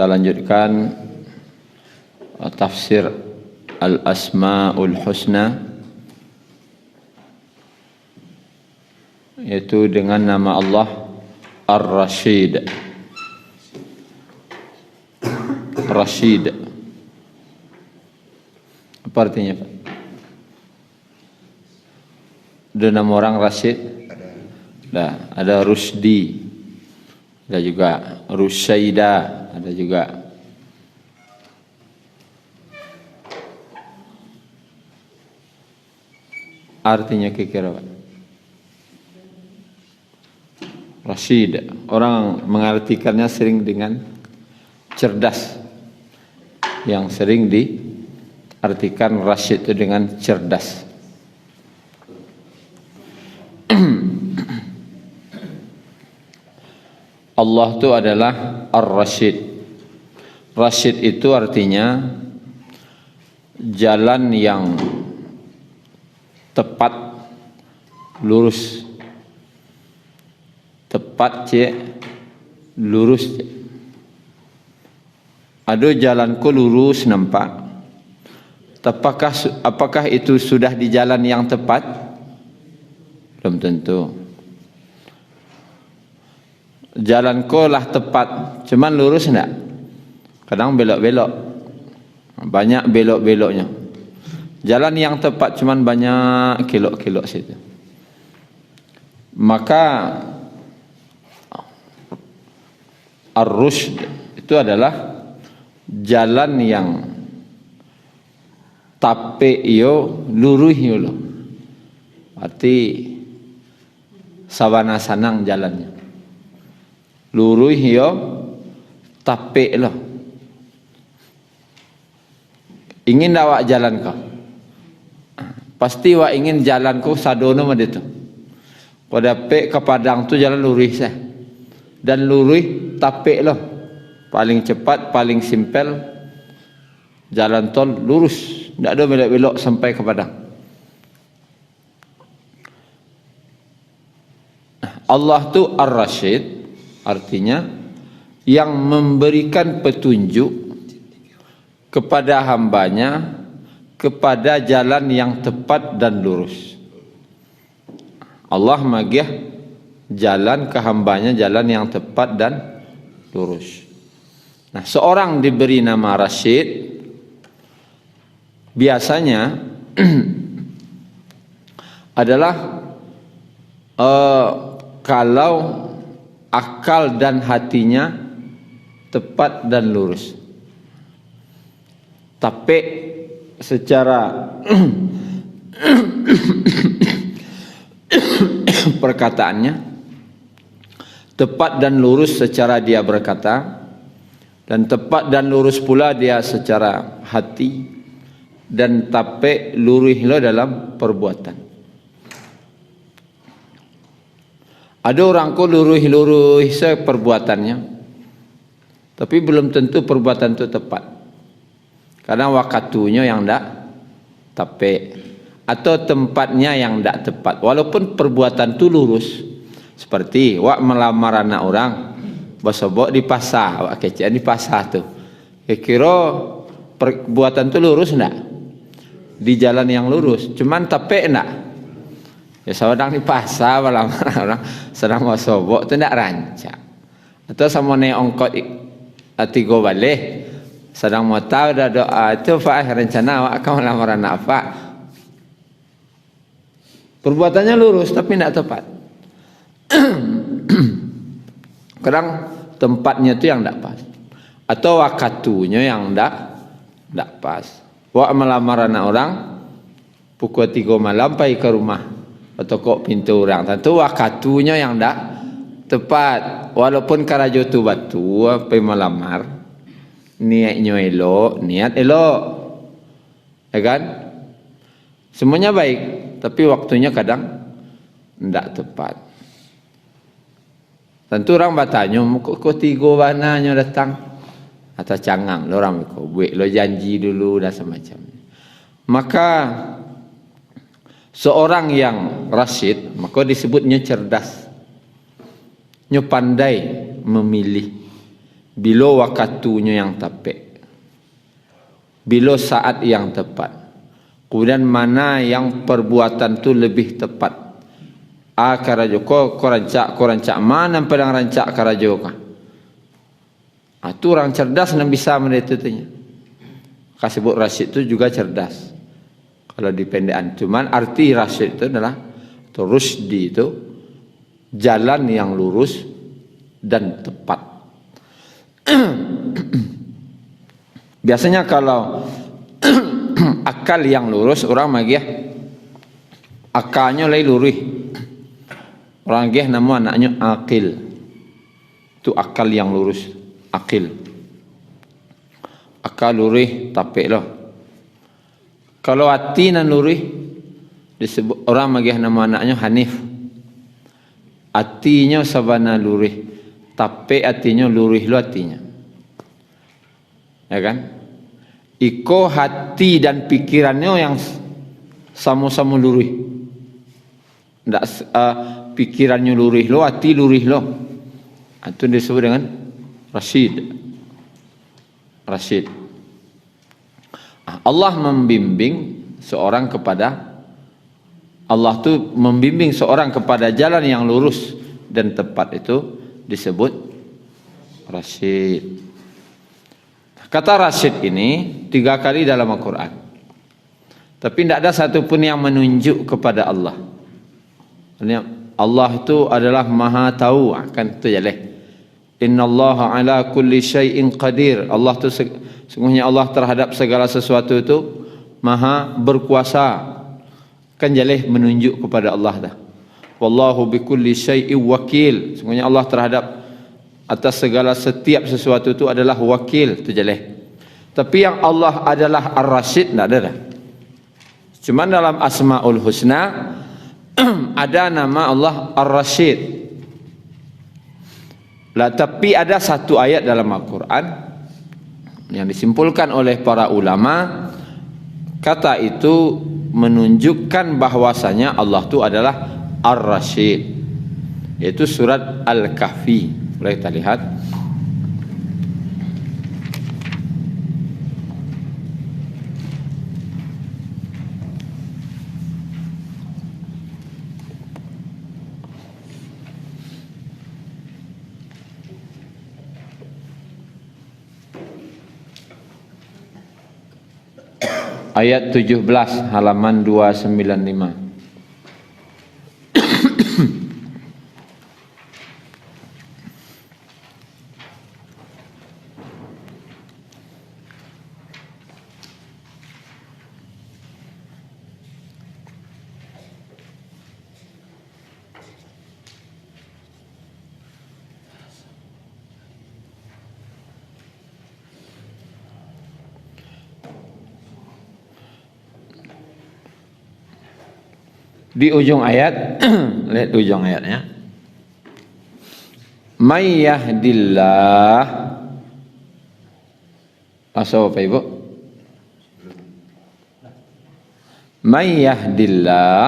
Kita lanjutkan tafsir Al-Asma'ul Husna, yaitu dengan nama Allah Ar-Rashid. Rashid, apa artinya, Pak? Ada nama orang Rashid? Ada Rusdi, ada juga Rusyaida, ada juga artinya kira-kira, Pak? Rashid, orang mengartikannya sering dengan cerdas, yang sering diartikan Rashid itu dengan cerdas. Allah itu adalah Ar-Rashid. Rashid itu artinya jalan yang tepat, lurus. Tepat lurus. Ada jalanku lurus nampak. Apakah itu sudah di jalan yang tepat? Belum tentu. Jalanku lah tepat, cuman lurus enggak? Kadang belok-belok. Banyak belok-beloknya. Jalan yang tepat cuman banyak kilok-kilok situ. Maka Ar-Rushd itu adalah jalan yang tape yo lurus yo lo. Arti sawana sanang jalannya. Lurus yo tape lo. Ingin awak jalan kau? Pasti awak ingin jalan kau sadono mah itu. Pada pe ke Padang tu jalan lurus sah. Dan lurus tape lo. Paling cepat, paling simpel. Jalan tol lurus, tidak ada belok-belok sampai ke Padang. Allah tu Ar-Rashid, artinya yang memberikan petunjuk kepada hambanya kepada jalan yang tepat dan lurus. Allah magiah jalan ke hambanya jalan yang tepat dan lurus. Nah, seorang diberi nama Rashid biasanya adalah kalau akal dan hatinya tepat dan lurus. Tapi secara perkataannya tepat dan lurus secara dia berkata, dan tepat dan lurus pula dia secara hati, dan tapi lurus lo dalam perbuatan. Ada orang ko lurus perbuatannya, tapi belum tentu perbuatan itu tepat. Karena wakatunya yang ndak tapi atau tempatnya yang ndak tepat. Walaupun perbuatan itu lurus. Seperti wak melamar anak orang, basobok di pasar, wak kecian di pasar tu. Kira perbuatan itu lurus ndak? Di jalan yang lurus, cuman tapi ndak. Ya sedang di pasar melamar orang, sedang basobok tu ndak rancak. Atau sama ne ongkot atigo balik. Sedang mau tahu dah doa itu Pak rencana awak akan melamar anak Pak. Perbuatannya lurus tapi tidak tepat. Kadang tempatnya itu yang tidak pas. Atau waktunya yang tidak pas. Wak melamar anak orang pukul 3 malam pergi ke rumah atau kok pintu orang. Tentu waktunya yang tidak tepat. Walaupun karajo tu batu pergi melamar. Niatnya elok, niat elok, ya kan? Semuanya baik, tapi waktunya kadang tidak tepat. Tentu orang bertanya, kok 3 bananya datang? Atau cangang, lo orang buat, lo janji dulu dan semacam. Maka seorang yang Rashid, maka disebutnya cerdas, pandai memilih. bila waktunya yang tepat, bila saat yang tepat, kemudian mana yang perbuatan tu lebih tepat. Karajo ko rancak mana pedang rancak karajo ka. Tu orang cerdas yang bisa menetutinya. Kasebut Rasyid itu juga cerdas. Kalau dipendekan, cuman arti Rasyid itu adalah rusdi itu jalan yang lurus dan tepat. Biasanya kalau akal yang lurus orang magih akalnya lai lurih. Orang gih nama anaknya akil. Itu akal yang lurus, akil. Akal lurih tapik lah. Kalau hati nan lurih disebut orang magih nama anaknya Hanif. Hatinya sabana lurih, tapi hatinya lurih lo hatinya. Ya kan? Iko hati dan pikirannya yang sama-sama lurih. Ndak pikirannya lurih lo, hati lurih lo. Itu disebut dengan Rasyid. Allah membimbing seorang kepada Allah tu membimbing seorang kepada jalan yang lurus dan tepat, itu disebut Rasyid. Kata Rasyid ini 3 kali dalam Al-Quran. Tapi tidak ada satupun yang menunjuk kepada Allah. Allah itu adalah maha tahu, akan itu jaleh. Innallaha ala kulli syai'in qadir. Allah itu sungguhnya Allah terhadap segala sesuatu itu maha berkuasa. Kan jaleh menunjuk kepada Allah dah. Wallahu bikulli syai'in wakil. Sungguhnya Allah terhadap atas segala setiap sesuatu itu adalah wakil, itu jaleh. Tapi yang Allah adalah Ar-Rasyid tidak ada dah. Cuma dalam Asmaul Husna ada nama Allah Ar-Rasyid. Lah, tapi ada satu ayat dalam Al-Quran yang disimpulkan oleh para ulama, kata itu menunjukkan bahwasanya Allah itu adalah Ar-Rasyid, yaitu surat Al-Kahfi. Boleh kita lihat. Ayat 17 halaman 295. Di ujung ayat, lihat ujung ayatnya. May yahdillah. Asal apa ibu? May yahdillah.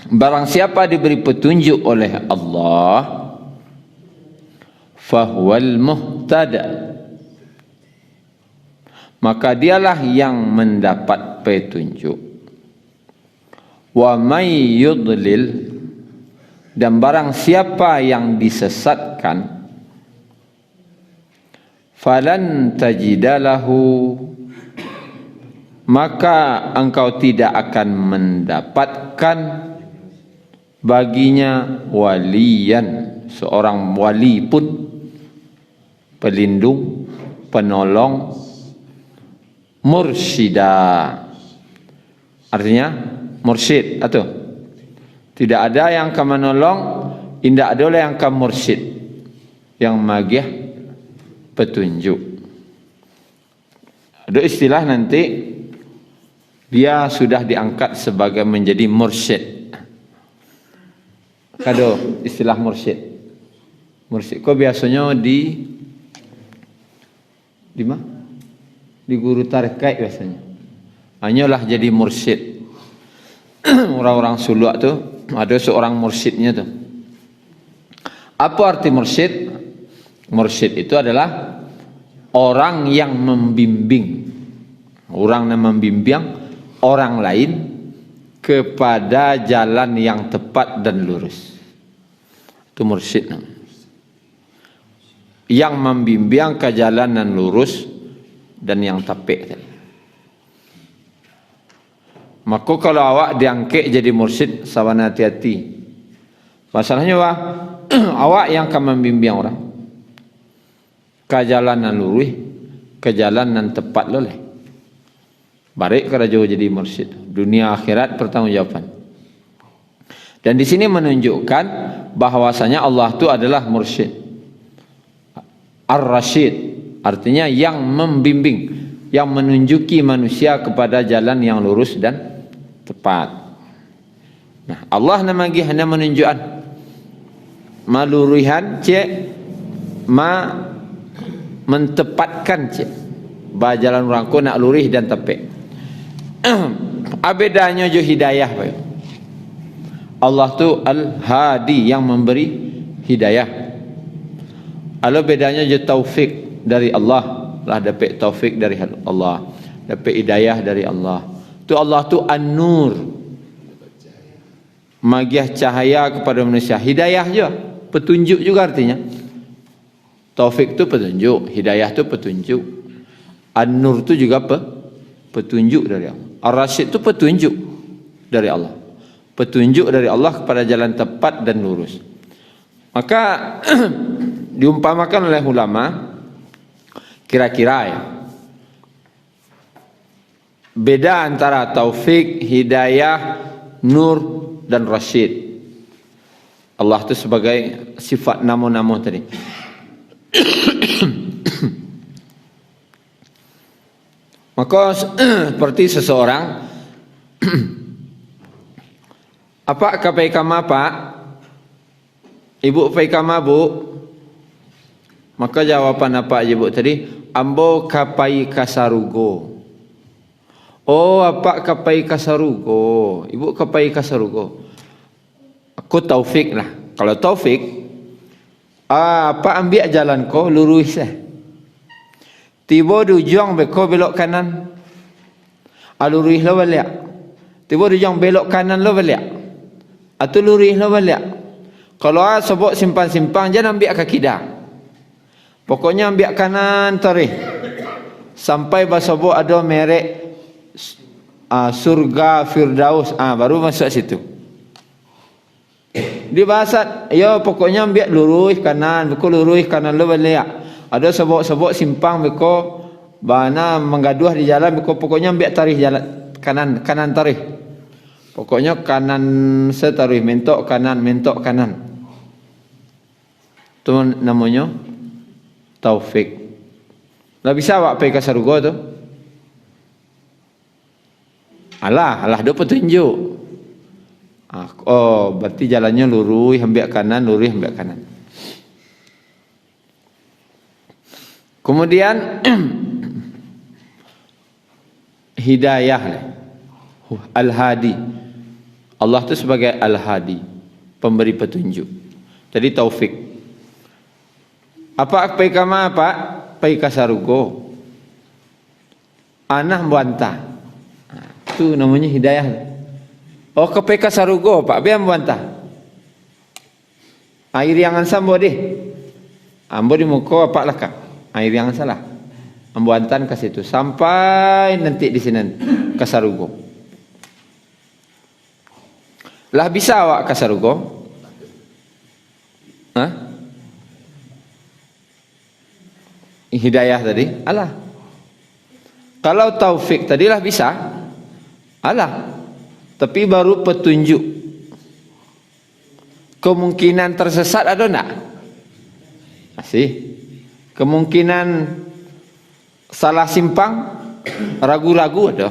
Barang siapa diberi petunjuk oleh Allah, fahuwal muhtada, maka dialah yang mendapat petunjuk. Wa may yudlil, dan barang siapa yang disesatkan, falan tajidalahu, maka engkau tidak akan mendapatkan baginya waliyan, seorang wali pun, pelindung, penolong, mursyida. Artinya mursyid atau tidak ada yang akan menolong, tidak ada yang akan mursyid, yang magih petunjuk. Ada istilah nanti dia sudah diangkat sebagai menjadi mursyid. Kado istilah mursyid. Mursyid kok biasanya di mana? Di guru tarekat biasanya. Hanyalah jadi mursyid. Orang-orang suluk tu ada seorang mursyidnya tu. Apa arti mursyid? Mursyid itu adalah orang yang membimbing. Orang yang membimbing orang lain kepada jalan yang tepat dan lurus. Itu mursyid. Yang membimbing ke jalan yang lurus dan yang tepat. Maka kalau awak diangkat jadi mursyid, sawan hati-hati. Masalahnya awak yang akan membimbing orang ke jalan yang lurus, ke jalan yang tepat loleh. Barik kalau jauh jadi mursyid. Dunia akhirat pertanggungjawaban. Dan di sini menunjukkan bahwasanya Allah itu adalah mursyid. Ar-Rasyid artinya yang membimbing, yang menunjuki manusia kepada jalan yang lurus dan tepat. Nah, Allah namanya hanya menunjukkan malurihan cek mentepatkan cek bah jalan rangko nak lurih dan tepat. Bedanya jo hidayah. Allah tu Al-Hadi yang memberi hidayah. Kalau bedanya je taufik dari Allah, lah dapat taufik dari Allah, dapat hidayah dari Allah. Tu Allah tu An-Nur, magiah cahaya kepada manusia. Hidayah juga, petunjuk juga artinya. Taufik tu petunjuk, hidayah tu petunjuk. An-Nur tu juga petunjuk dari Allah. Ar-Rasyid tu petunjuk dari Allah. Petunjuk dari Allah kepada jalan tepat dan lurus. Maka diumpamakan oleh ulama kira-kira ya, beda antara taufik, hidayah, nur dan rasyid. Allah itu sebagai sifat nama-nama tadi. Maka seperti seseorang apa kapai kama pak, ibu kapai kama bu, maka jawaban apa ibu tadi? Ambo kapai kasarugo. Oh, apa kapai kasarugo? Ibu kapai kasarugo. Aku taufik lah. Kalau taufik, apa ambil jalan ko lurus eh. Tiba dujung beko belok kanan. Lurus lo balik. Tiba dujung belok kanan lo balik. Atau lurus lo balik. Kalau sebut simpang-simpang jangan ambil kaki dah. Pokoknya ambil kanan tarik. Sampai basabo ada merek surga Firdaus, baru masuk situ. Di bahasa ya pokoknya ambil lurus kanan, buku lurus kanan lo balik. Ada sebab-sebab simpang beko bana menggaduh di jalan beko pokoknya ambil tarik jalan kanan tarik. Pokoknya kanan setarik mentok kanan. Itu namanya taufik. Lah bisa awak pergi ke surga tu? Allah dia petunjuk. Oh, berarti jalannya lurus, ambil kanan, lurus, ambil kanan. Kemudian hidayah Al-Hadi. Allah itu sebagai Al-Hadi, pemberi petunjuk. Jadi taufik. Apa pai kama apa? Pai kasarugo. Anah buanta. Itu namanya hidayah. Oh, ke pai kasarugo, Pak. Biar buanta. Air yang sambo deh. Ambo di muka apa lah kak? Air yang salah. Ambuantan ke situ sampai nanti di sini ke Sarugo. Lah bisa awak ke Sarugo? Hah? Hidayah tadi? Alah. Kalau taufik tadi lah bisa? Alah. Tapi baru petunjuk. Kemungkinan tersesat ada enggak? Masih. Kemungkinan salah simpang, ragu-ragu ada.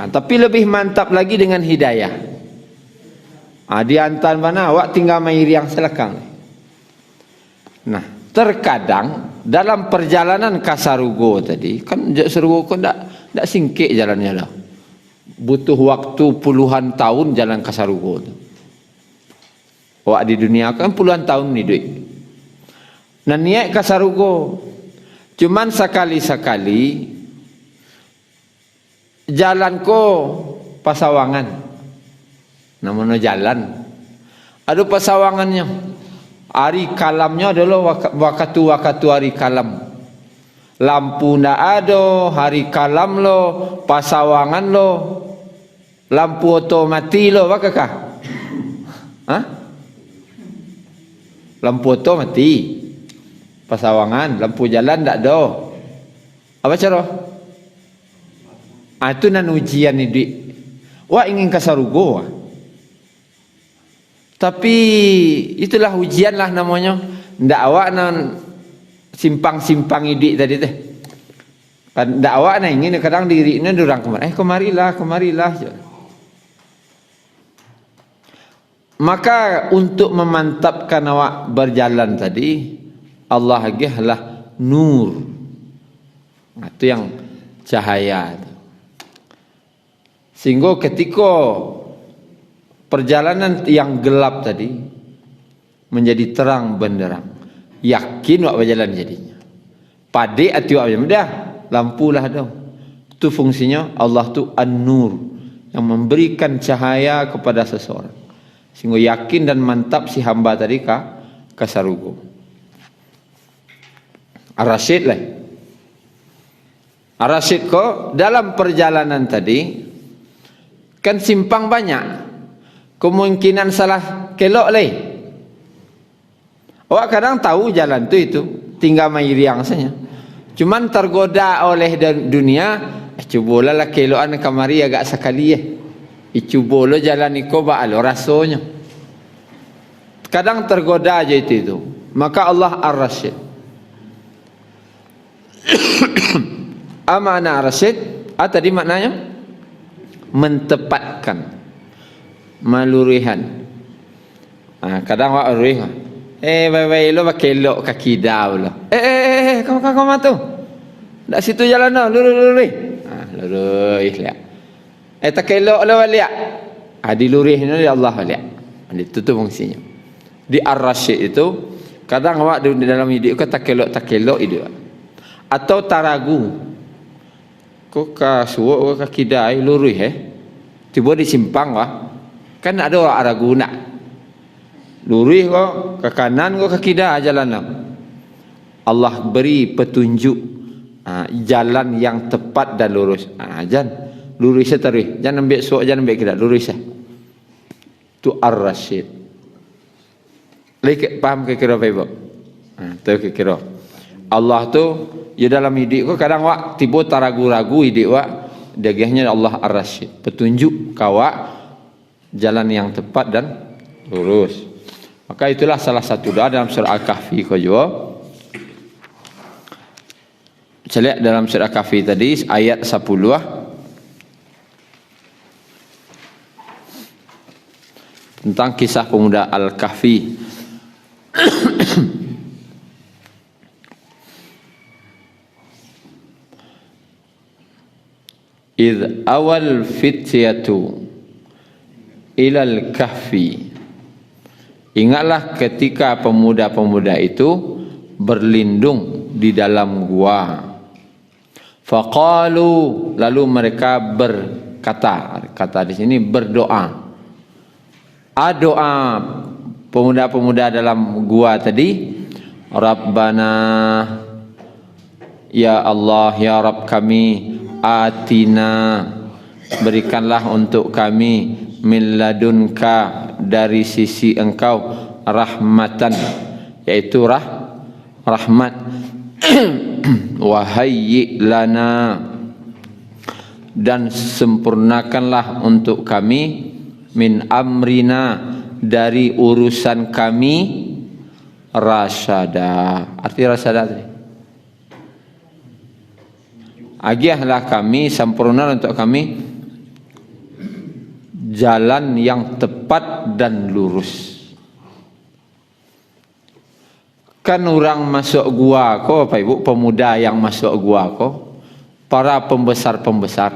Tapi lebih mantap lagi dengan hidayah. Di antar mana awak tinggal main yang selekang. Nah, terkadang dalam perjalanan ke Sarugo tadi, kan Sarugo kan tak singkit jalannya lah. Butuh waktu puluhan tahun jalan ke Sarugo tu. Awak di dunia kan puluhan tahun ni duit. Nah niat kasarugo. Cuman sekali-sekali jalan ko pasawangan. Namanya jalan. Ada pasawangannya. Hari kalamnya adalah waktu hari kalam. Lampu ndak ada, hari kalam lo, pasawangan lo. Lampu otomati lo, bakakah? Hah? Lampu otomati. Pasawangan, lampu jalan ndak ada. Apa cara? Itu nan ujian ni duit. Wah ingin kasarugo. Tapi itulah ujian lah namanya. Ndak awak nan simpang-simpang duit tadi teh. Ndak awak nan ingin kadang diri ni durang kemari. Kemarilah. Maka untuk memantapkan awak berjalan tadi, Allah agihlah nur. Itu yang cahaya. Sehingga ketika perjalanan yang gelap tadi menjadi terang benderang, yakin awak berjalan jadinya. Pade ati awak dah lampu lah dah. Itu fungsinya Allah tu an-nur yang memberikan cahaya kepada seseorang. Sehingga yakin dan mantap si hamba tadi kasarugo. Ar-Rasyid lah. Ar-Rasyid kok dalam perjalanan tadi kan simpang banyak. Kemungkinan salah kelok lah. Awak kadang tahu jalan tu itu, tinggal main riang saja. Cuman tergoda oleh dunia, cubalah kelokan kamari agak sekali ya. Cubalah jalan iko ba'al rasanya. Kadang tergoda aja itu. Maka Allah Ar-Rasyid. Amana Ar-Rasyid, tadi maknanya mentepatkan, malurihan. Kadang awak lurih. Bye-bye lo pakai elok kaki dah lo. Kau matu. Dak situ jalan dah, lurih. Lurih lihat. Tak elok lo lihat. Dilurih ni Allah lihat. Itu tu fungsinya. Di Ar-Rasyid itu kadang awak di dalam hidup kau tak elok hidup. Atau taragu. Kau kasuak kaki dah lurih tiba disimpang wah. Kan ada orang ragu nak. Lurih kau ke kanan kau ke kiri jalan lah. Allah beri petunjuk jalan yang tepat dan lurus. Jangan lurus terus. Jangan ambil suak, jangan ambil kiri, lurus tu Ar-Rasyid. Lagi paham ke kira apa? Tu ke kira. Allah tu ya dalam hidup kau kadang wak tiba taragu-ragu hidup wak. Dagihnya Allah Ar-Rasyid. Petunjuk kawak jalan yang tepat dan lurus. Maka itulah salah satu doa dalam surah Al-Kahfi kau juga. Saya lihat dalam surah Al-Kahfi tadi ayat 10 tentang kisah pemuda Al-Kahfi. Idh awal fityatu ilal kahfi. Ingatlah ketika pemuda-pemuda itu berlindung di dalam gua. Faqalu, lalu mereka berkata, kata di sini berdoa. Doa pemuda-pemuda dalam gua tadi, Rabbana, ya Allah, ya Rabb kami, atina, berikanlah untuk kami min ladunka, dari sisi engkau, rahmatan, yaitu rahmat. Wahayyi lana, dan sempurnakanlah untuk kami, min amrina, dari urusan kami, rasyada. Arti rasyada tadi, agiahlah kami, sempurna untuk kami jalan yang tepat dan lurus. Kan orang masuk gua ko, Pak Ibu, pemuda yang masuk gua ko, para pembesar-pembesar.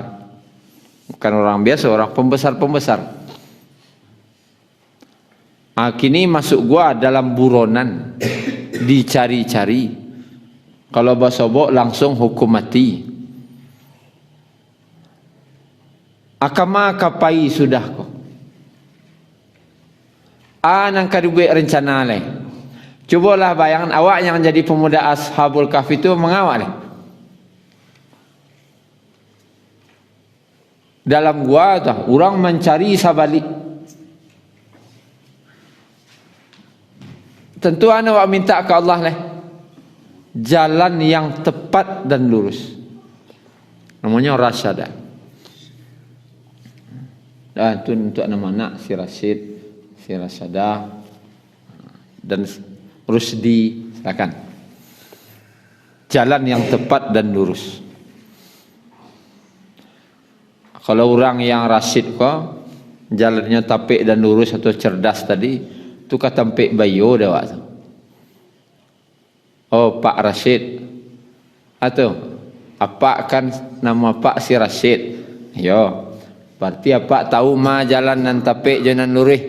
Bukan orang biasa, orang pembesar-pembesar. Kini masuk gua dalam buronan, dicari-cari. Kalau basobok langsung hukum mati. Akama kapai sudah kok. Nang kaduwe rencana leh. Cubalah bayangan awak yang jadi pemuda Ashabul Kahfi itu mengawal leh. Dalam gua tu orang mencari sabalik. Tentu awak minta ke Allah leh jalan yang tepat dan lurus. Namanya rasyadah. Itu untuk nama anak si Rashid, si Rasyadah dan Rusdi, silakan. Jalan yang tepat dan lurus. Kalau orang yang Rashid kok jalannya tapik dan lurus atau cerdas tadi, tu kata tampik bayo dah waktu. Oh Pak Rashid. Atau apa kan nama Pak si Rashid? Yo. Berarti apa tahu ma jalan nan tapik jalan lurih.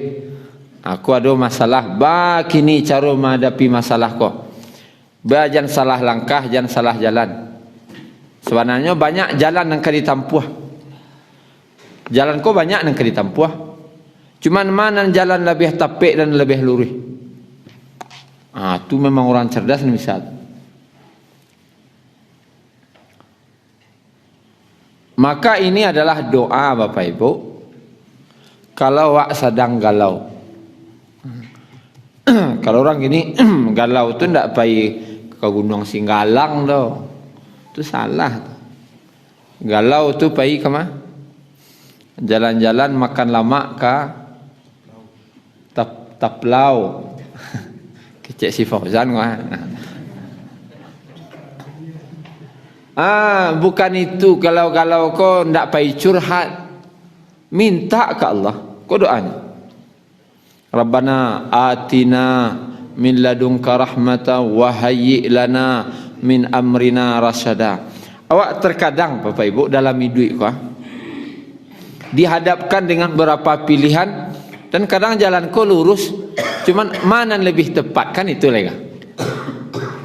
Aku ada masalah, kini cara menghadapi masalah ko. Jangan salah langkah, jangan salah jalan. Sebenarnya banyak jalan yang kali ditampuh. Jalan ko banyak yang kali ditampuh. Cuman mana jalan lebih tapik dan lebih lurih. Tu memang orang cerdas ni misal. Maka ini adalah doa Bapak Ibu. Kalau awak sedang galau. Kalau orang gini galau tu ndak pergi ke Gunung Singgalang dah. Tu salah. Galau tu pergi ke mana? Jalan-jalan makan lama ke Taplau. Kecik si Fauzan kau. Bukan itu. Kalau kau ndak pergi curhat, minta ke Allah. Kau doanya. Rabbana atina min ladunka rahmatan wa hayyi' lana min amrina rasyada. Awak terkadang Bapak Ibu dalam hidup kau dihadapkan dengan beberapa pilihan dan kadang jalan kau lurus, cuman mana lebih tepat kan itu lega.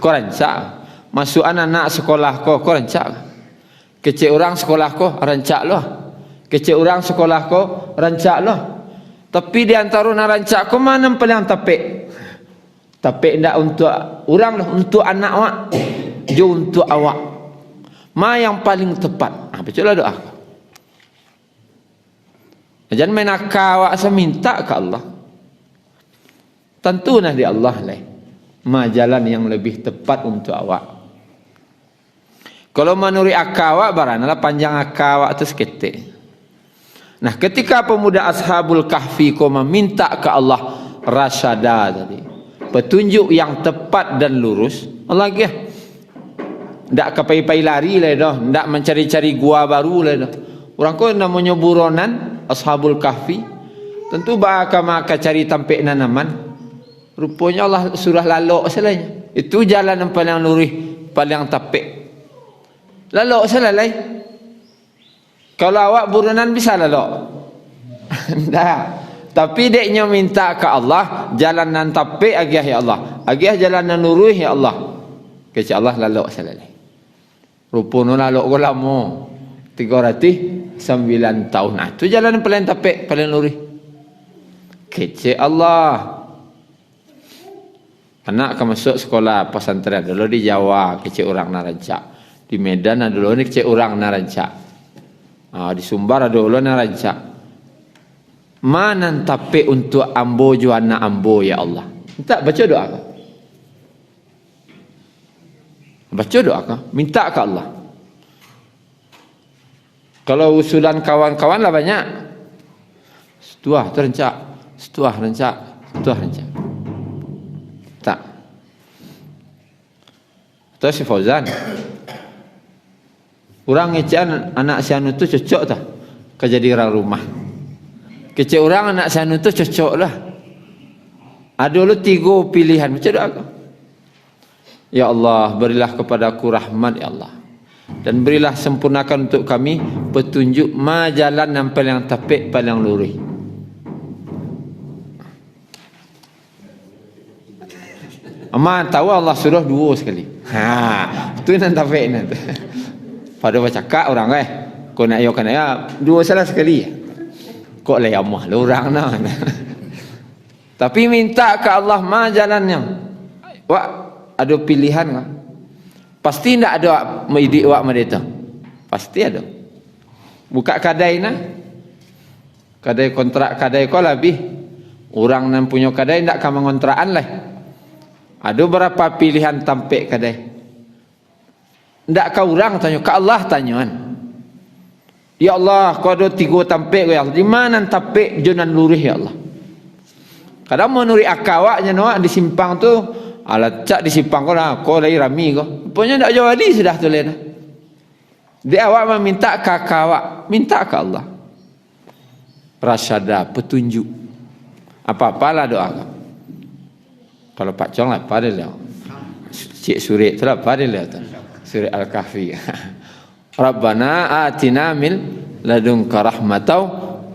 Kau rancak masuk anak sekolah kau rancak. Kecil orang sekolah kau rancak loh. Kecil orang sekolah kau rancak loh. Tapi di antara narancak kau mana paling tapik? Tapik ndak untuk orang lah, untuk anak awak. Jo untuk awak. Ma yang paling tepat. Bacalah doa. Jangan main akal awak minta ke Allah. Tentu nah di Allah lah. Ma jalan yang lebih tepat untuk awak. Kalau menurut akal awak baranglah panjang akal awak tu seketik. Nah, ketika pemuda Ashabul Kahfi kau meminta ke Allah rasyada tadi, petunjuk yang tepat dan lurus, Allah lagi ndak kepai-pai lari lah dah, ndak mencari-cari gua baru lah dah. Orang kau namanya buronan Ashabul Kahfi, tentu bakal maka cari tampik nanaman. Rupanya Allah surah lalok selanya. Itu jalan yang paling lurus, paling tapik. Lalok selalai. Kalau awak buronan bisa lalok. Ndak. Tapi deknya minta ke Allah jalan nan tapik agih ya Allah. Agih jalan nan lurus ya Allah. Kecik Allah lalok selalai. Rupanya lalok ko lama. 309 tahun. Nah, itu jalan paling tapik, paling lurus. Kecik Allah. Anak akan masuk sekolah pesantren dulu di Jawa, kecik orang narancak. Di Medan dulu ni kecik orang narancak. Di Sumbar ada ulun narancak. Mana tapik untuk ambo juana ambo ya Allah. Minta baca doa. Baca doa kah? Minta ke Allah. Kalau usulan kawan-kawan lah banyak. Setuah terencak, setuah rencak, setuah rencak. Tak. Atau si Fauzan. Orang ngecean anak si anu tu cocok tak? Kau jadi orang rumah. Kecil orang anak si anu tu cocok lah. Ada lu 3 pilihan. Macam doa kau. Ya Allah, berilah kepadaku rahmat ya Allah. Dan berilah sempurnakan untuk kami petunjuk jalan yang paling tapik, paling lurus. Aman tahu Allah suruh 2 sekali. Tu nan tape nan. Pada bercakap orang kau nak yo kan ya 2 salah sekali. Kok lah amah lu orang nah. Tapi minta ke Allah jalannya. Wak ada pilihan kan? Pasti ndak ada maidik wak mereka. Pasti ada. Buka kadai nah. Kadai kontrak kadai kau lebih. Orang yang punya kadai ndak kan mengontrakan lah. Ada berapa pilihan tampek kadai. Ndak ke orang tanya, ke Allah tanyaan. Ya Allah, kau ada 3 tampek ya Allah. Di mana tampek jonan lurih ya Allah? Kadang menurut akawaknya no di simpang tu, alat cak di simpang kau lagi rami kau. Pokoknya ndak jadi sudah tu lena. Dia awak meminta ke akawak, minta ke Allah. Rasyada, petunjuk. Apa-apalah doa kau. Kalau Pak Chong lah pada dia. Cik Surit tu lah pada dia tu. Surat Al-Kahfi. Rabbana atina min ladunka rahmatau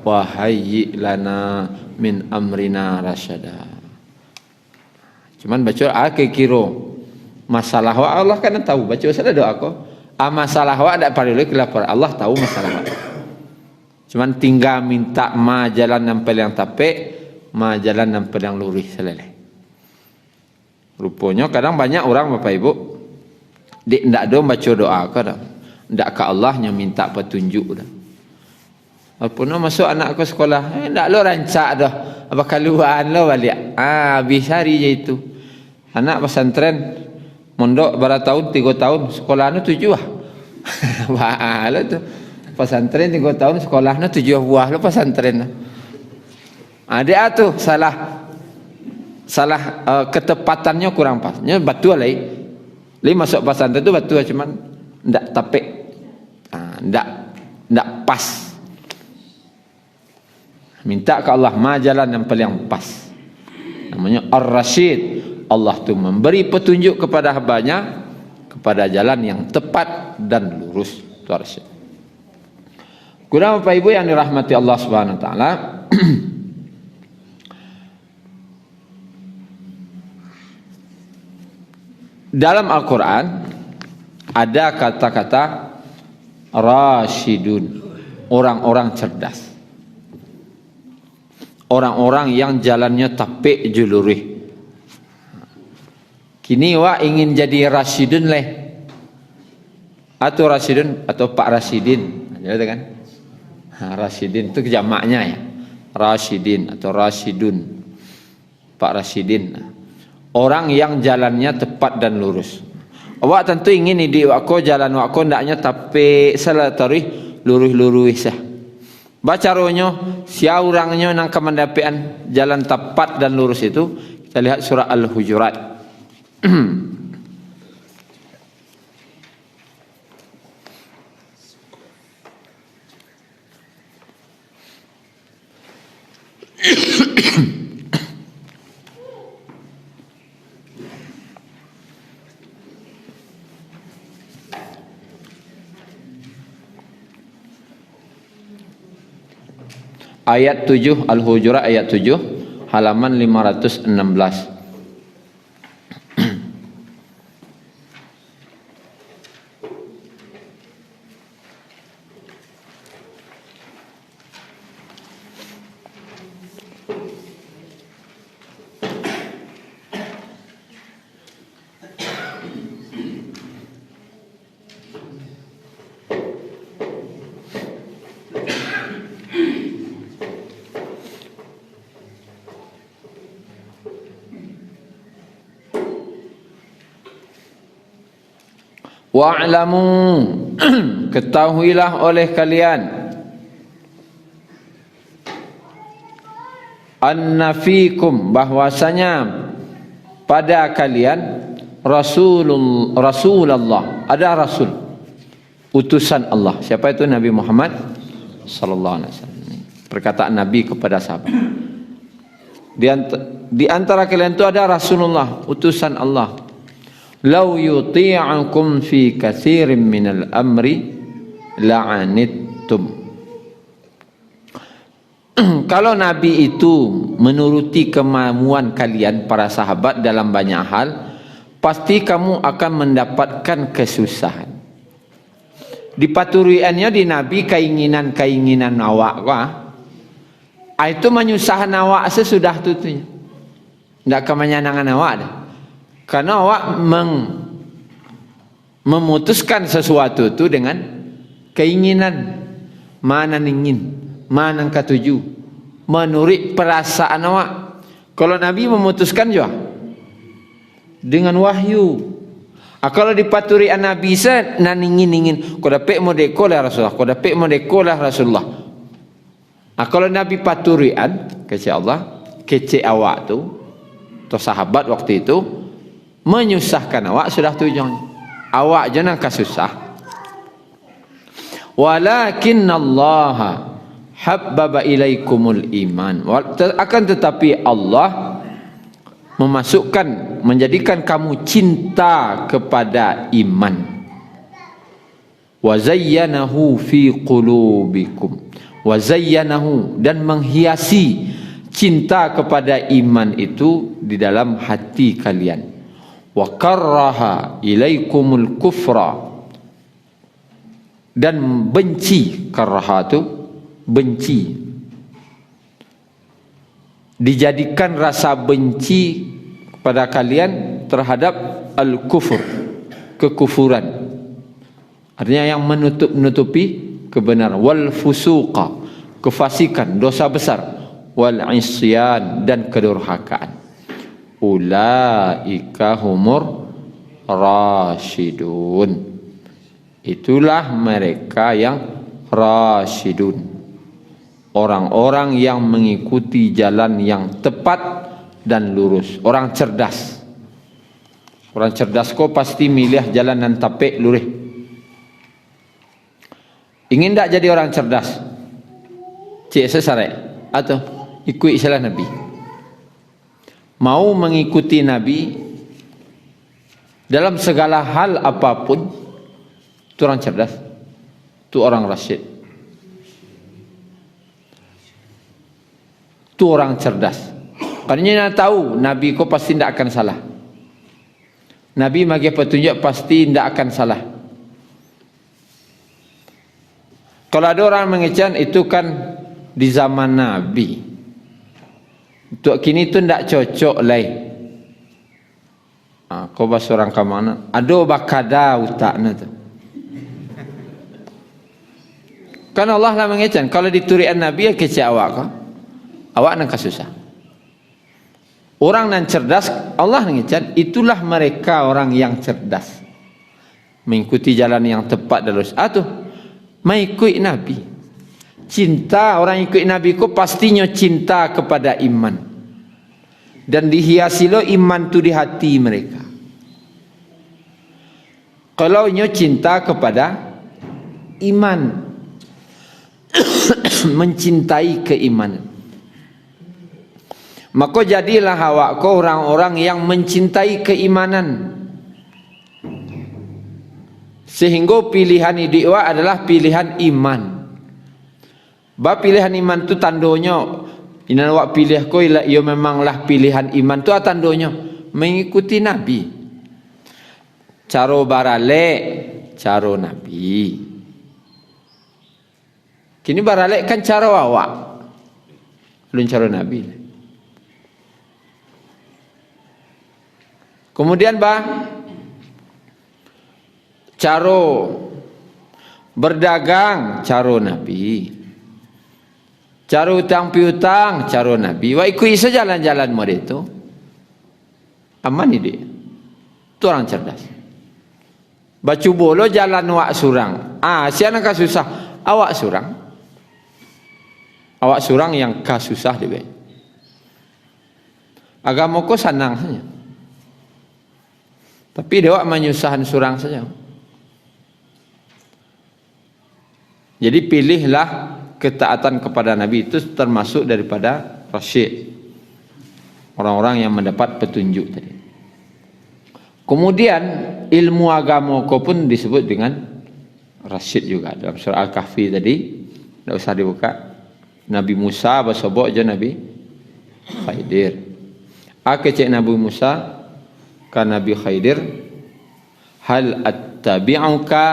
wa hayyi lana min amrina rasyada. Cuman baca kira masalah wa Allah kan tahu. Baca salah doa kau. Masalah wa tak perlu kelapar. Allah tahu masalah wa. Cuman tinggal minta jalan nampel yang tapek, jalan nampel yang lurih selesai. Rupanya kadang banyak orang Bapak Ibu ndak ada baca doa kadang. Ndak ke Allahnya minta petunjuk dah. Apa nak masuk anak ke sekolah? Ndak lo rancak dah. Apa kaluan lo balik. Habis hari je itu. Anak pesantren mondok berapa tahun? 3 tahun. Sekolahnya 7 ah. Bahala tu. Pesantren 3 tahun sekolahnya 7 buah lo pesantren. Ada tu salah ketepatannya kurang pas. Nya batu lagi. Li masuk pesantren tu batu cuman ndak tapek. Ndak pas. Minta ke Allah jalan yang paling pas. Namanya Ar-Rasyid. Allah tu memberi petunjuk kepada hambanya kepada jalan yang tepat dan lurus. Itu Ar-Rasyid. Kurang Bapak Ibu yang dirahmati Allah Subhanahu wa taala. Dalam Al-Quran ada kata-kata rasyidun, orang-orang cerdas, orang-orang yang jalannya tapek julurih. Kini wa ingin jadi rasyidun leh, atau rasyidun atau Pak Rasyidin, ada kan? Rasyidin itu jamaknya ya, rasyidin atau rasyidun, Pak Rasyidin. Orang yang jalannya tepat dan lurus. Awak tentu ingin di wako jalan wako ndaknya tapi salah tarikh lurus-lurus sah. Baca ronyo sia orangnya nang kemandapean jalan tepat dan lurus itu kita lihat surah Al-Hujurat. Ayat 7 Al-Hujurat ayat 7 halaman 516. Wa'lamu ketahuilah oleh kalian anna fikum bahwasanya pada kalian Rasulullah ada rasul utusan Allah. Siapa itu? Nabi Muhammad sallallahu alaihi wasallam. Perkataan Nabi kepada sahabat. Di antara kalian itu ada Rasulullah utusan Allah. Lau yuti'akum fi katsirin minal amri la'anittum. Kalau Nabi itu menuruti kemauan kalian para sahabat dalam banyak hal, pasti kamu akan mendapatkan kesusahan. Dipaturiannya di Nabi keinginan-keinginan awak itu menyusahkan awak sesudah itu. Tidak kemenyanangan awak dah. Karena awak memutuskan sesuatu itu dengan keinginan. Mana ingin, mana ketuju, menurut perasaan awak. Kalau Nabi memutuskan juga dengan wahyu. Kalau dipaturi Nabi nan ingin kau dapat modeko lah Rasulullah, kau dapat modeko lah Rasulullah. Kalau Nabi paturian kece Allah, kece awak tu atau sahabat waktu itu menyusahkan awak sudah tujuannya. Awak jangan kasusah. Walakinna Allah habbaba ilaikumul iman. Akan tetapi Allah menjadikan kamu cinta kepada iman. Wa zayyanahu fi qulubikum. Wa zayyanahu, dan menghiasi cinta kepada iman itu di dalam hati kalian. Wa karraha ilaikumul kufra, dan benci. Karraha itu benci, dijadikan rasa benci kepada kalian terhadap al-kufur, kekufuran. Artinya yang menutupi kebenaran. Wal fusuqa, kefasikan, dosa besar. Wal isyan, dan kedurhakaan. Ulaika humur rasyidun. Itulah mereka yang rasyidun, orang-orang yang mengikuti jalan yang tepat dan lurus. Orang cerdas. Orang cerdas kau pasti milih jalan yang tapek lurus. Ingin tak jadi orang cerdas? Cik sesarek atau ikut istilah Nabi. Mau mengikuti Nabi dalam segala hal apapun, itu orang cerdas, itu orang rasyid, itu orang cerdas. Karena tahu Nabi kau pasti tidak akan salah. Nabi bagi petunjuk pasti tidak akan salah. Kalau ada orang mengecam itu kan di zaman Nabi. Untuk kini tu tidak cocok lah. Kau bahas orang ke mana? Ada bakada utaknya tu. Kan Allah lah mengecam. Kalau diturian Nabi ya kecil awak kau. Awak nak susah. Orang yang cerdas Allah mengecam. Itulah mereka orang yang cerdas. Mengikuti jalan yang tepat dan lurus. Mengikut Nabi. Cinta orang ikut Nabi ku pastinya cinta kepada iman. Dan dihiasi lo iman tu di hati mereka. Kalau nyo cinta kepada iman, mencintai keimanan, maka jadilah awak kau orang-orang yang mencintai keimanan. Sehingga pilihan hidup adalah pilihan iman. Bah pilihan iman tu tandanya, ini awak pilih kau ia memanglah pilihan iman tu tandanya mengikuti Nabi. Caro baralek, caro Nabi. Kini baralek kan caro awak, belum caro Nabi. Kemudian caro berdagang, caro Nabi. Caro utang piutang, caro Nabi. Wah ikut sejalan-jalan model itu. Aman ini. Itu orang cerdas. Bacu bolo jalan wak surang. Siapa nak susah? Awak surang. Awak surang yang kasusah dia. Agama ko senang saja. Tapi dia menyusahkan surang saja. Jadi pilihlah ketaatan kepada Nabi itu termasuk daripada rasyid. Orang-orang yang mendapat petunjuk tadi. Kemudian ilmu agama kau pun disebut dengan rasyid juga. Dalam surah Al-Kahfi tadi, tidak usah dibuka. Nabi Musa bersobok je Nabi Khidir. Kecik Nabi Musa Kan Nabi Khidir, hal attabi'uka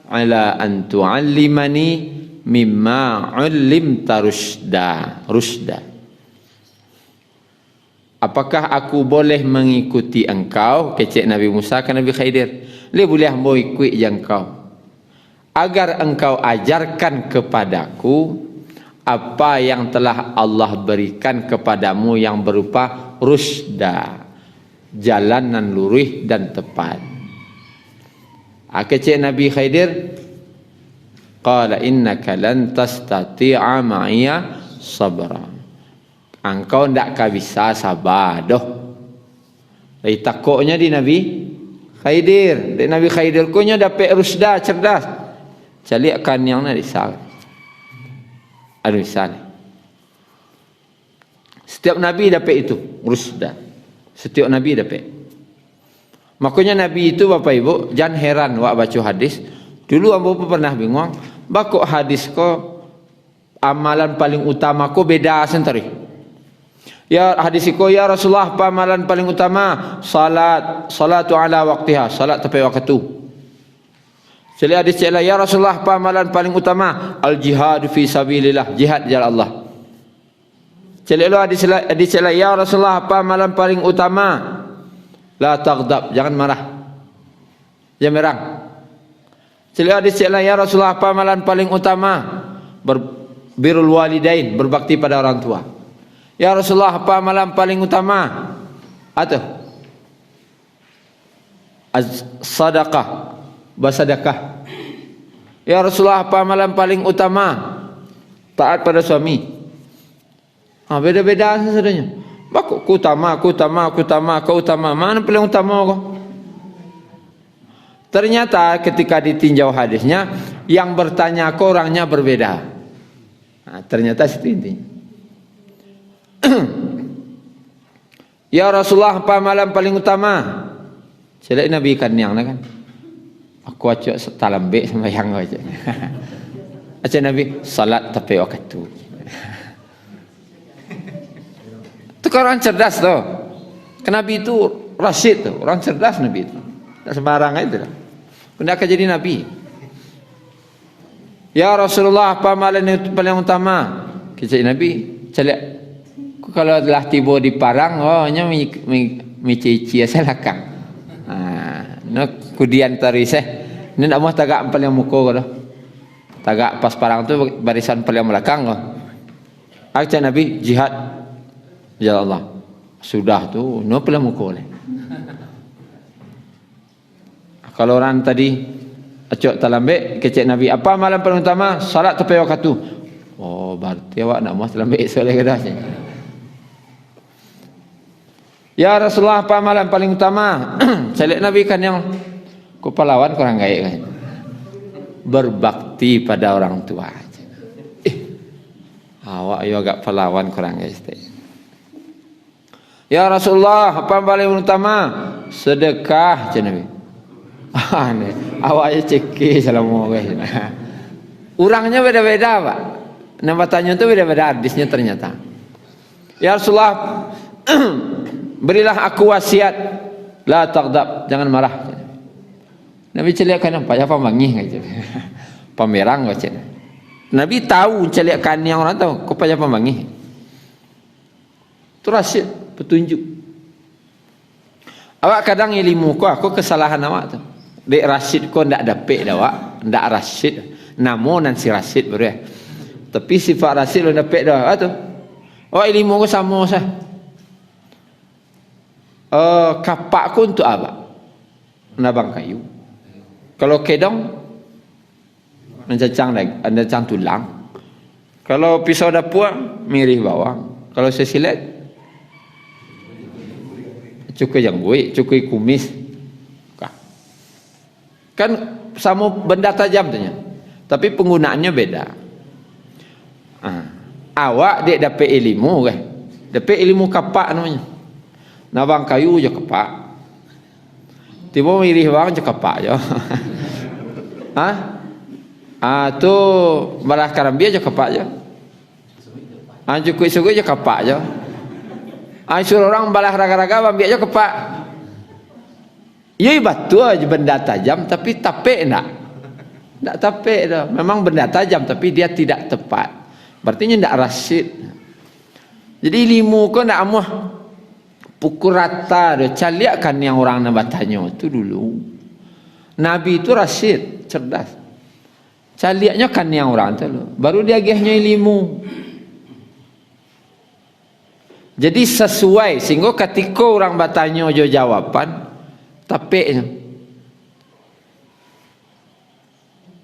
ala an tu'allimani mimma 'ullimta rusda. Apakah aku boleh mengikuti engkau? Kecek Nabi Musa ke Nabi Khidir. Le boleh ambo ikut engkau. Agar engkau ajarkan kepadaku apa yang telah Allah berikan kepadamu yang berupa rusda. Jalanan lurus dan tepat. Kecek Nabi Khidir. Qala innaka lan tastati'a ma'iya sabra. Engkau tidak akan bisa sabar doh. Dari takutnya di Nabi Khidir. Di Nabi Khidir kunya dapat rusda, cerdas. Calikan yang nak risal. Ada misal. Setiap Nabi dapat itu, rusda. Setiap Nabi dapat. Makanya Nabi itu Bapak Ibu, jangan heran wak baca hadis. Dulu ambo pernah bingung, bakok hadis ko amalan paling utama ko beda sendiri. Ya hadis ko ya Rasulullah apa amalan paling utama? Salatu ala waqtiha, salat tepat waktu. Jadi hadis cela ya Rasulullah apa amalan paling utama? Al jihad fi sabilillah, jihad jalan Allah. Jadi hadis cela ya Rasulullah apa amalan paling utama? La taghdab, jangan marah. Jangan merang. Jadi hadis cela ya Rasulullah apa amalan paling utama? Birrul walidain, berbakti pada orang tua. Ya Rasulullah apa amalan paling utama? Atau sedekah, bersedekah. Ya Rasulullah apa amalan paling utama? Taat pada suami. Beda-beda sebenarnya. Bakok ku utama. Mana paling utama kau? Ternyata ketika ditinjau hadisnya, yang bertanya ke orangnya berbeda. Ternyata itu intinya. Ya Rasulullah apa amalan paling utama? Selai Nabi kan yang kan. Aku acak talambe sembahyang aja. Acak Nabi salat tapi waktu. Itu orang cerdas tuh. Nabi itu Rasyid tuh, orang cerdas Nabi itu. Tak sembarang itu lah. Benda akan jadi Nabi. Ya Rasulullah apa amalan yang paling utama? Kecik Nabi celak. Kalau telah tiba di parang, nya mi-cici selakang. No kudian tariseh. Ni nak mau tagak paling muka ko. Tagak pas parang tu barisan paling belakang ko. Aja Nabi jihad. Ya Allah. Sudah tu no paling muka le. Kalau orang tadi acok talambe kecek Nabi, apa amalan paling utama? Salat tepi waktu. Oh, berarti awak nak mau talambe soleh kedah. Ya Rasulullah apa amalan paling utama? Celek Nabi kan yang ku pahlawan kurang gaya kan. Berbakti pada orang tua. Awak yo agak pahlawan kurang gaya. Ya Rasulullah apa paling utama? Sedekah je Nabi. Awaknya cekik salamu guys. Orangnya beda-beda Pak. Nama tanya tu beda-beda hadisnya ternyata. Ya Rasulullah berilah aku wasiat, la taghdab, jangan marah. Nabi celiakan apa? Apa mangih aja. Pamerang baca. Nabi tahu celiakan yang orang tahu, kau apa mangih. Itu rasyid, petunjuk. Awak kadang ilmu aku kesalahan awak tu. Dek rasyid kau ndak dapet dah awak, ndak rasyid. Namo nan si rasyid baru ya. Tapi sifat rasyid lo dapet dah awak tu. Awak ilmu kau sama sah. Kapak ku untuk apa? Nabang kayu. Kalau kedong mencacang tulang. Kalau pisau dapur mirih bawang. Kalau sesilet cukai janggut, cukai kumis. Kan sama benda tajam tuh. Tapi penggunaannya beda. Awak dek dapat ilmu kan? Dapat ilmu kapak namanya. Nabang kayu je kepak. Tiba mirih bang je kepak je. Tu balah karambia je kepak je. Cukup-cukup je kepak je. Suruh orang balah raga-raga ambil je kepak. Ya betul aja benda tajam tapi tapik enggak. Enggak tapik dah. Memang benda tajam tapi dia tidak tepat. Berarti enggak rasid. Jadi ilmu kau enggak amuh pukul rata dah. Caliakkan yang orang nak bertanya itu dulu. Nabi itu rasid, cerdas. Caliaknya kan yang orang tu dulu. Baru dia gehnya ilmu. Jadi sesuai sehingga ketika orang bertanya jo jawaban tapiknya.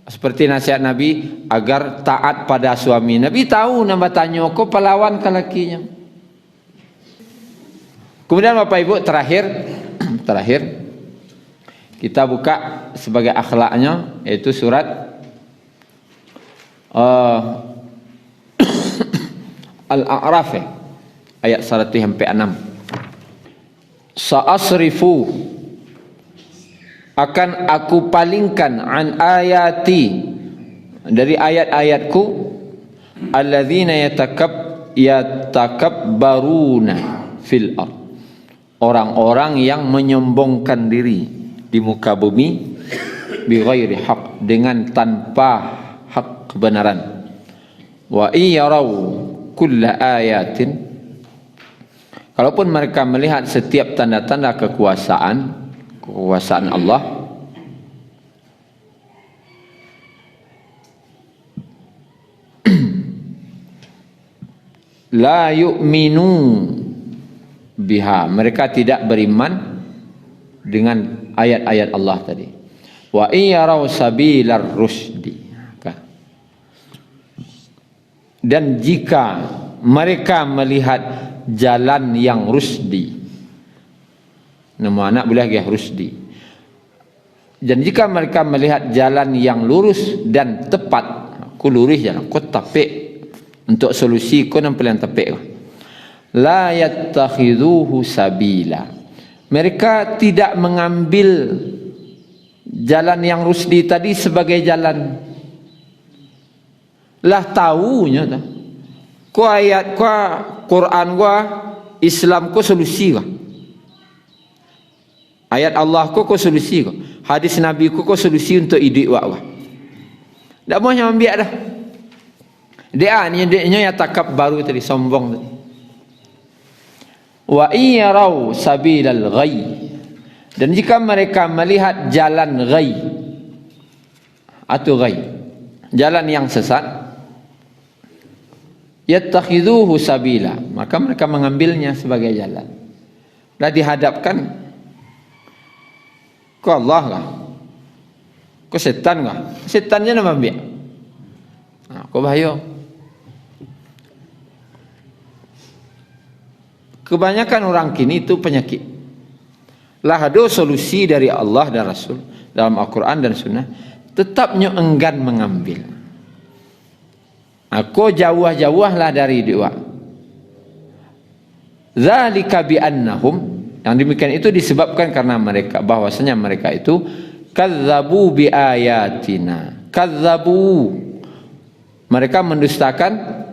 Seperti nasihat Nabi agar taat pada suami. Nabi tahu nak bertanya kau pelawan ke lakinya. Kemudian Bapak Ibu terakhir kita buka sebagai akhlaknya yaitu surat Al-A'raf ayat 1-6. Sa'asrifu akan aku palingkan an ayati dari ayat-ayatku alladzina yatakabbaruna fil ard, orang-orang yang menyombongkan diri di muka bumi bighairi haq, dengan tanpa hak kebenaran. Wa iyarau kulla ayatin, kalaupun mereka melihat setiap tanda-tanda kekuasaan Allah, la yu'minu biha, mereka tidak beriman dengan ayat-ayat Allah tadi. Wa iyarau sabilar rusdi, dan jika mereka melihat jalan yang rusdi, nama anak boleh lagi rusdi, dan jika mereka melihat jalan yang lurus dan tepat, aku lurus jalan, aku tapik untuk solusi, aku nampak yang tapik, la yattakhidhuhu sabila, mereka tidak mengambil jalan yang rusdi tadi sebagai jalan. Lah tahunya dah. Ko ayat ko Quran ko Islam ko solusi ko. Ayat Allah ko solusi ko. Hadis Nabi ko solusi untuk hidup wak. Dak mau yang ambil dah. Dia ni dia yang takab baru tadi, sombong tadi. Wa iyarau sabilal ghayy, dan jika mereka melihat jalan ghayy atau ghayy, jalan yang sesat, yattakhidhuhu sabila, maka mereka mengambilnya sebagai jalan. Dah dihadapkan ke Allah kah? Ke setan kah? Setannya nama ambil. Kau bahaya. Kebanyakan orang kini itu penyakit. Lah ada solusi dari Allah dan Rasul dalam Al-Quran dan Sunnah, tetapnya enggan mengambil. Aku jauh-jauhlah dari dia. Zalika bi annahum, yang demikian itu disebabkan karena mereka, bahwasanya mereka itu kadzabu bi ayatina. Kadzabu, mereka mendustakan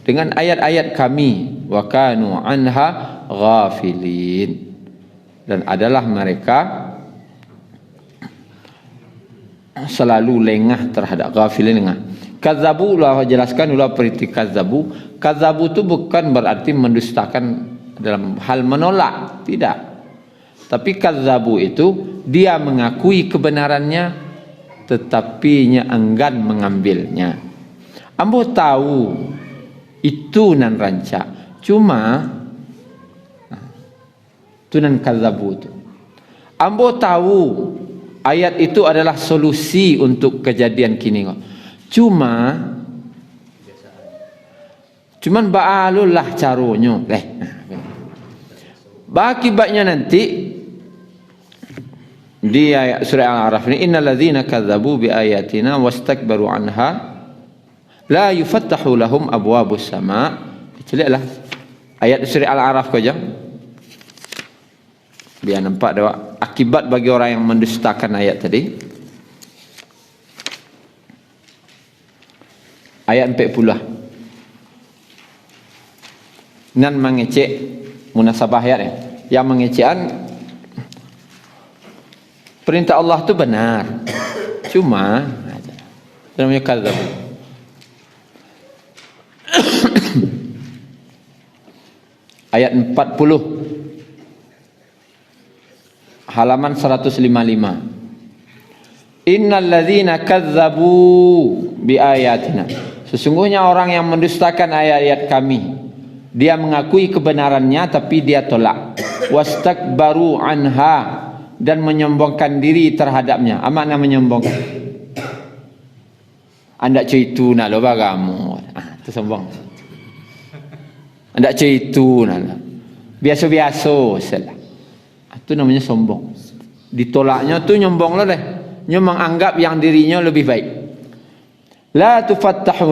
dengan ayat-ayat kami, wa kanu anha ghafilin, dan adalah mereka selalu lengah terhadap, ghafilin lengah. Kadzabu, Allah jelaskan ulah periti kadzabu. Kadzabu itu bukan berarti mendustakan dalam hal menolak, tidak. Tapi kadzabu itu dia mengakui kebenarannya tetapi nya enggan mengambilnya. Ambo tahu itu nan rancak, cuma itu nan kadzabu itu. Ambo tahu ayat itu adalah solusi untuk kejadian kini kok. Cuman ba'alullah caranya. Akibatnya nanti di ayat surah Al-A'raf ini, innal ladzina kadzabu bi ayatina wastakbaru anha la yufattahu lahum abwabus sama'. Diceliaklah ayat surah Al-A'raf kau aja, biar nampak dah akibat bagi orang yang mendustakan ayat tadi. Ayat 40 nan mengecek munasabah ayat yang mengecekan perintah Allah itu benar. Cuma namanya kadzab. Ayat 40 halaman 155. Innal ladzina kadzdzabu bi ayatina. Sesungguhnya orang yang mendustakan ayat-ayat kami, dia mengakui kebenarannya tapi dia tolak. Wastakbaru anha, dan menyombongkan diri terhadapnya. Apa makna menyombongkan? Anda cerita nak lo bagamu. Itu sombong. Anda cerita nak. Biasa-biasa salah. Itu namanya sombong. Ditolaknya tu nyombong lo deh. Nya menganggap yang dirinya lebih baik. La tufattahu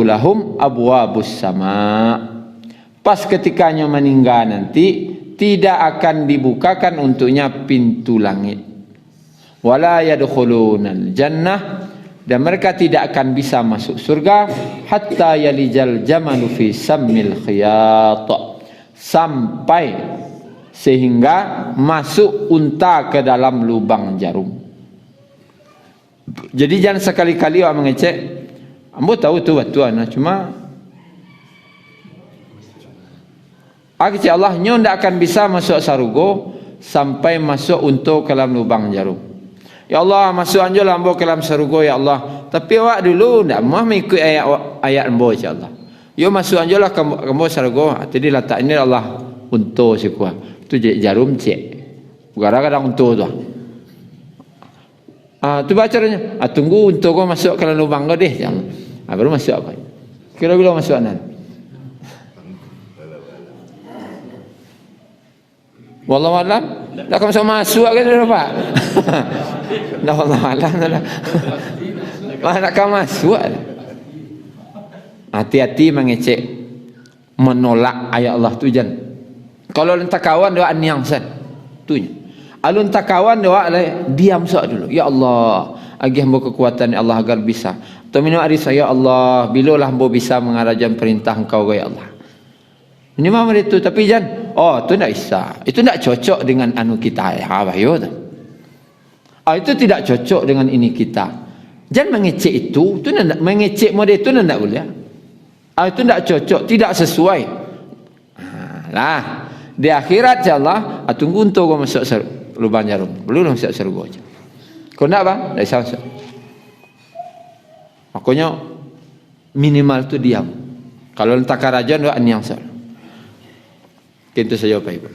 lahum abwabus sama. Pas ketikanya meninggal nanti tidak akan dibukakan untuknya pintu langit. Wala yadkhulunal jannah, dan mereka tidak akan bisa masuk surga hatta yalijal jamalu fi sammil khiyat, sampai sehingga masuk unta ke dalam lubang jarum. Jadi jangan sekali-kali awak mengecek, ambo tahu tu batuan, cuma akhirnya Allah nyo ndak akan bisa masuk sarugo sampai masuk untuk ke dalam lubang jarum. Ya Allah, masuk anjo lambo ke dalam sarugo ya Allah. Tapi awak dulu ndak mau mengikut ayat ambo insya-Allah. Yo masuk anjo lah kamu sarugo. Tadi letak ini Allah untuk si kuah. Tu jarum cek. Gara-gara untuk tu. Tu bacaranya. Tunggu untuk kau masuk ke dalam lubang kau deh. Baru masuk kau. Kira bila masuk anan. Wallahu a'lam. Dah kamu masuk ke dah Pak? Dah wallahu a'lam dah. Mana kamu masuk? Hati-hati mengecek menolak ayat Allah tu jangan. Kalau lentak kawan doa niang san. Tu nya. Alun tak kawan doa diam sok dulu. Ya Allah, agih hamba kekuatan ya Allah agar bisa. Tu minum ari saya Allah, bilalah hamba bisa mengarahkan perintah Engkau ya Allah. Ini mah itu tapi jangan. Oh, tu tidak bisa. Itu tidak cocok dengan anu kita. Ya, bahaya tu. Itu tidak cocok dengan ini kita. Jangan mengecek itu. Itu tidak mengecek model itu tidak boleh. Itu tidak cocok, tidak sesuai. Lah, di akhirat insyaallah tunggu untuk kau masuk lubang jarum. Belum masuk surga aja. Kau nak apa? Tak bisa masuk. Makanya minimal tu diam. Kalau entak karajan doa niang sah. Itu saja Bapak Ibu.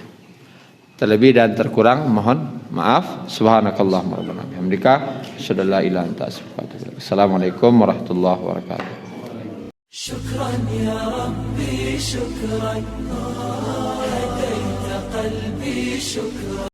Terlebih dan terkurang mohon maaf. Subhanakallahumma rabbana bihamdika asyhadu an la ilaha illa anta astaghfiruka wa atubu ilaik. Assalamualaikum warahmatullahi wabarakatuh. Syukran ya Rabbi, syukran. Hadaita qalbi, syukran.